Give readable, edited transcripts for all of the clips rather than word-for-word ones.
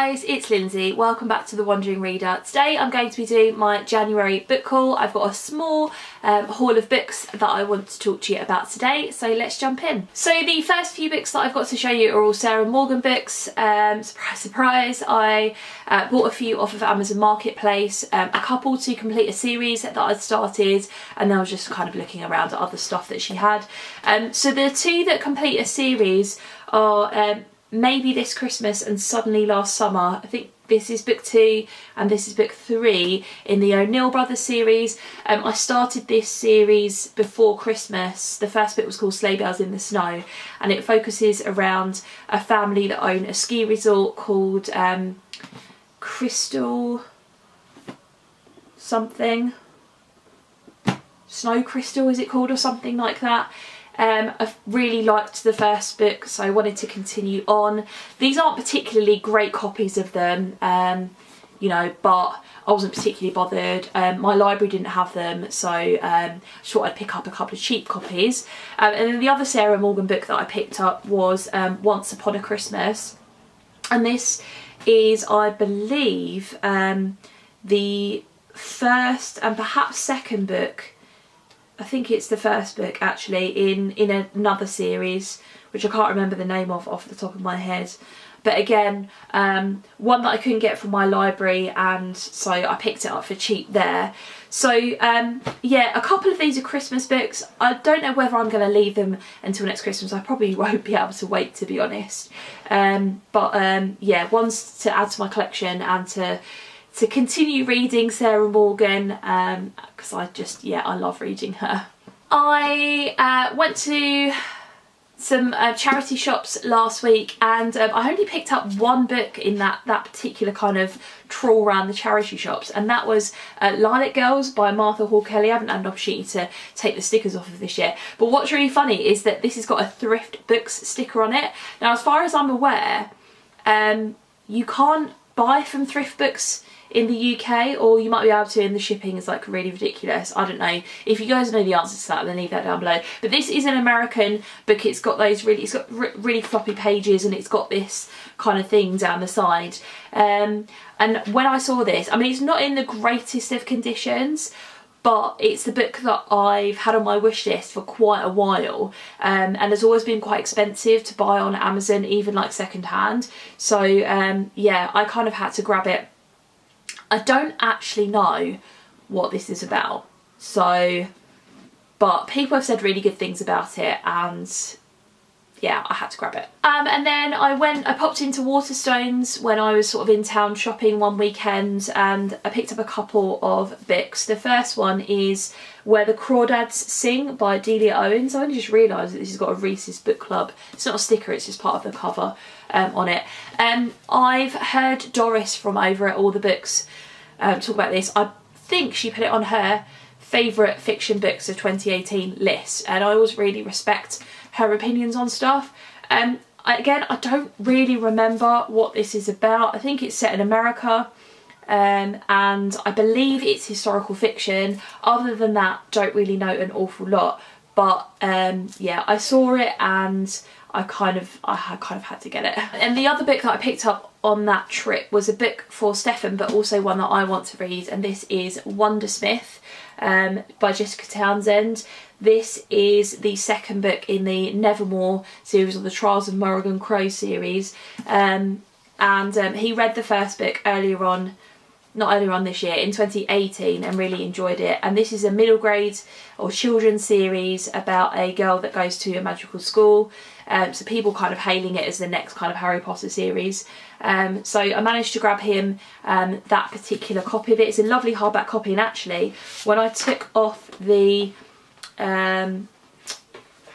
guys, it's Lindsay. Welcome back to The Wandering Reader. Today I'm going to be doing my January book haul. I've got a small haul of books that I want to talk to you about today, so let's jump in. So the first few books that I've got to show you are all Sarah Morgan books. Surprise, surprise, I bought a few off of Amazon Marketplace, a couple to complete a series that I'd started, and then I was just kind of looking around at other stuff that she had. So the two that complete a series are Maybe This Christmas and Suddenly Last Summer. I think this is book 2 and this is book 3 in the O'Neill Brothers series. I started this series before Christmas. The first book was called Sleigh Bells in the Snow, and it focuses around a family that own a ski resort called Crystal something. Snow Crystal is it called, or something like that. I've really liked the first book, so I wanted to continue on. These aren't particularly great copies of them, you know, but I wasn't particularly bothered. My library didn't have them, so I just thought I'd pick up a couple of cheap copies. And then the other Sarah Morgan book that I picked up was Once Upon a Christmas. And this is, I believe, the first and perhaps second book. I think it's the first book actually in another series, which I can't remember the name of off the top of my head. But again, one that I couldn't get from my library, and so I picked it up for cheap there. So yeah, a couple of these are Christmas books. I don't know whether I'm going to leave them until next Christmas. I probably won't be able to wait, to be honest. But yeah, one's to add to my collection and to continue reading Sarah Morgan, because I love reading her. I went to some charity shops last week, and I only picked up one book in that particular kind of trawl around the charity shops, and that was Lilac Girls by Martha Hall Kelly. I haven't had an opportunity to take the stickers off of this yet, but what's really funny is that this has got a Thrift Books sticker on it. Now, as far as I'm aware, you can't buy from Thrift Books in the UK, or you might be able to, and the shipping is like really ridiculous. I don't know. If you guys know the answer to that, then leave that down below. But this is an American book. It's got those really floppy pages, and it's got this kind of thing down the side. And when I saw this, I mean, it's not in the greatest of conditions, but it's the book that I've had on my wish list for quite a while, and has always been quite expensive to buy on Amazon, even like second hand. So yeah, I kind of had to grab it. I don't actually know what this is about, so, but people have said really good things about it, and yeah, I had to grab it. And then I popped into Waterstones when I was sort of in town shopping one weekend, and I picked up a couple of books. The first one is Where the Crawdads Sing by Delia Owens. I only just realised that this has got a Reese's Book Club. It's not a sticker, it's just part of the cover on it. I've heard Doris from over at All the Books talk about this. I think she put it on her favourite fiction books of 2018 list, and I always really respect her opinions on stuff. Again, I don't really remember what this is about. I think it's set in America, and I believe it's historical fiction. Other than that, don't really know an awful lot. But yeah, I saw it and I kind of had to get it. And the other book that I picked up on that trip was a book for Stefan, but also one that I want to read, and this is Wondersmith by Jessica Townsend. This is the second book in the Nevermore series, or the Trials of Morrigan Crow series, and he read the first book not earlier on this year, in 2018, and really enjoyed it. And this is a middle grade or children's series about a girl that goes to a magical school, so people kind of hailing it as the next kind of Harry Potter series. So I managed to grab him that particular copy of it. It's a lovely hardback copy, and actually when I took off the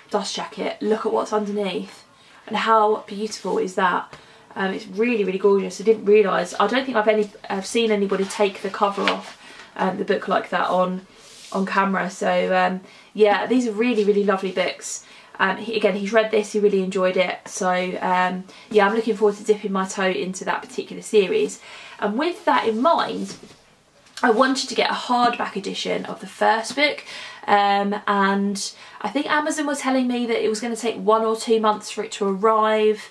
dust jacket, look at what's underneath, and how beautiful is that. It's really, really gorgeous. I didn't realise, I don't think I've seen anybody take the cover off the book like that on camera. So yeah, these are really, really lovely books. Again, he's read this, he really enjoyed it. So yeah, I'm looking forward to dipping my toe into that particular series. And with that in mind, I wanted to get a hardback edition of the first book, and I think Amazon was telling me that it was going to take 1 or 2 months for it to arrive.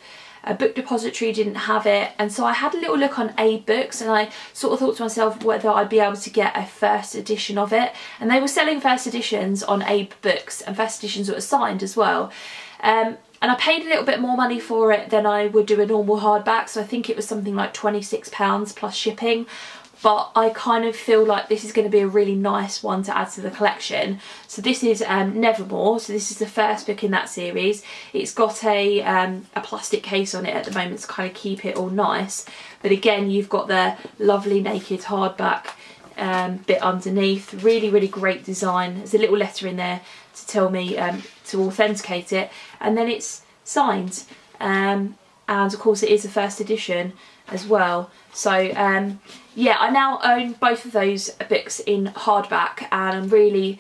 Book Depository didn't have it, and so I had a little look on Abe Books, and I sort of thought to myself whether I'd be able to get a first edition of it, and they were selling first editions on Abe Books, and first editions that were signed as well. And I paid a little bit more money for it than I would do a normal hardback, so I think it was something like £26 plus shipping. But I kind of feel like this is going to be a really nice one to add to the collection. So this is Nevermore, so this is the first book in that series. It's got a plastic case on it at the moment to kind of keep it all nice. But again, you've got the lovely naked hardback bit underneath. Really, really great design. There's a little letter in there to tell me to authenticate it. And then it's signed. And of course it is the first edition as well. So yeah, I now own both of those books in hardback, and I'm really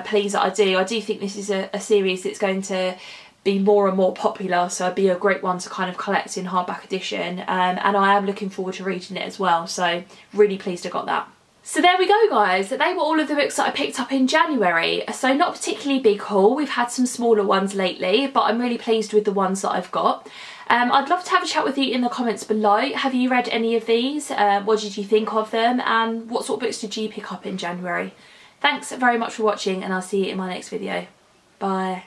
pleased that I do. I do think this is a series that's going to be more and more popular, so it'd be a great one to kind of collect in hardback edition, and I am looking forward to reading it as well, so really pleased I got that. So there we go guys, they were all of the books that I picked up in January. So not a particularly big haul, we've had some smaller ones lately, but I'm really pleased with the ones that I've got. I'd love to have a chat with you in the comments below. Have you read any of these? What did you think of them? And what sort of books did you pick up in January? Thanks very much for watching, and I'll see you in my next video. Bye.